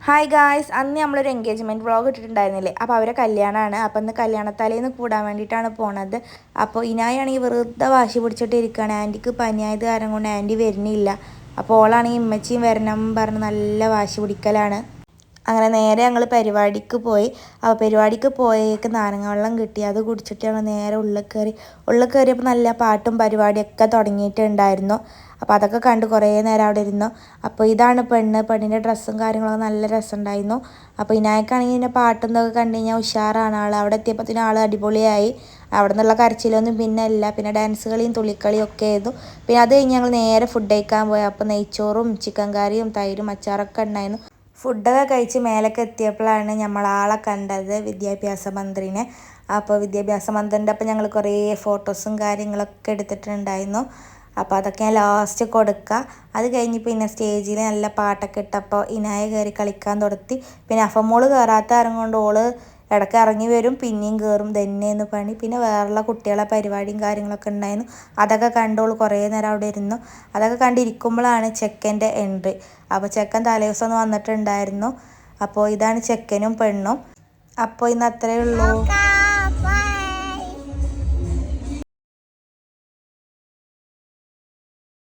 Hi guys, അന്ന് നമ്മളൊരു engagement vlog ഇട്ടിട്ടുണ്ടായിരുന്നില്ലേ? അപ്പോൾ അവരെ കല്യാണമാണ്. അപ്പോൾ ഇന്ന് കല്യാണത്തലേന്ന് കൂടാൻ വേണ്ടിയിട്ടാണ് പോണത്. അപ്പോൾ ഇനായാണെങ്കിൽ വെറുതെ വാശി പിടിച്ചിട്ട് ഇരിക്കുകയാണ്. ആൻറ്റിക്ക് പനിയായത് കാരണം കൊണ്ട് ആൻറ്റി വരുന്നില്ല. അപ്പോൾ ഓളാണെങ്കിൽ ഇമ്മച്ചിയും വരണം പറഞ്ഞ് നല്ല വാശി പിടിക്കലാണ്. അങ്ങനെ നേരെ ഞങ്ങൾ പരിപാടിക്ക് പോയി. അപ്പോൾ പരിപാടിക്ക് പോയേക്ക് നാരങ്ങ വെള്ളം കിട്ടി. അത് കുടിച്ചിട്ട് ഞങ്ങൾ നേരെ ഉള്ളിൽ കയറിയപ്പോൾ നല്ല പാട്ടും പരിപാടിയൊക്കെ തുടങ്ങിയിട്ടുണ്ടായിരുന്നു. അപ്പോൾ അതൊക്കെ കണ്ട് കുറേ നേരം അവിടെ ഇരുന്നു. അപ്പോൾ ഇതാണ് പെണ്ണിൻ്റെ ഡ്രസ്സും കാര്യങ്ങളൊക്കെ നല്ല രസമുണ്ടായിരുന്നു. അപ്പോൾ ഇനായക്കാണെങ്കിൽ ഇതിൻ്റെ പാട്ടും ഇതൊക്കെ കണ്ടു കഴിഞ്ഞാൽ ഉഷാറാണ് ആൾ. അവിടെ എത്തിയപ്പോഴത്തേനും ആൾ അടിപൊളിയായി. അവിടെ നിന്നുള്ള കരച്ചിലൊന്നും പിന്നെ ഇല്ല. പിന്നെ ഡാൻസ് കളിയും തുള്ളിക്കളിയും ഒക്കെ ആയിരുന്നു. പിന്നെ അത് കഴിഞ്ഞ് ഞങ്ങൾ നേരെ ഫുഡ് കഴിക്കാൻ പോയി. അപ്പോൾ നെയ്ച്ചോറും ചിക്കൻ കറിയും തൈരും അച്ചാറൊക്കെ ഉണ്ടായിരുന്നു. ഫുഡൊക്കെ കഴിച്ച് മേലൊക്കെ എത്തിയപ്പോഴാണ് നമ്മളാളെ കണ്ടത്, വിദ്യാഭ്യാസ മന്ത്രിനെ. അപ്പോൾ വിദ്യാഭ്യാസ മന്ത്രിൻ്റെ അപ്പം ഞങ്ങൾ കുറേ ഫോട്ടോസും കാര്യങ്ങളൊക്കെ എടുത്തിട്ടുണ്ടായിരുന്നു. അപ്പോൾ അതൊക്കെ ഞാൻ ലാസ്റ്റ് കൊടുക്കുക. അത് കഴിഞ്ഞ് പിന്നെ സ്റ്റേജിൽ നല്ല പാട്ടൊക്കെ ഇട്ടപ്പോൾ ഇനായ കയറി കളിക്കാൻ തുടത്തി. പിന്നെ അഫമോള് കയറാത്ത ഇറങ്ങുകൊണ്ട് ഓള് ഇടയ്ക്ക് ഇറങ്ങി വരും, പിന്നെയും കയറും. തന്നെയെന്ന് പണി. പിന്നെ വേറെയുള്ള കുട്ടികളെ പരിപാടിയും കാര്യങ്ങളൊക്കെ ഉണ്ടായിരുന്നു. അതൊക്കെ കണ്ടോളൂ കുറേ നേരം അവിടെ ഇരുന്നു. അതൊക്കെ കണ്ടിരിക്കുമ്പോഴാണ് ചെക്കൻ്റെ എൻട്രി. അപ്പോൾ ചെക്കൻ തലേദിവസം ഒന്ന് വന്നിട്ടുണ്ടായിരുന്നു. അപ്പോൾ ഇതാണ് ചെക്കനും പെണ്ണും. അപ്പോൾ ഇന്ന് അത്രയേ ഉള്ളൂ.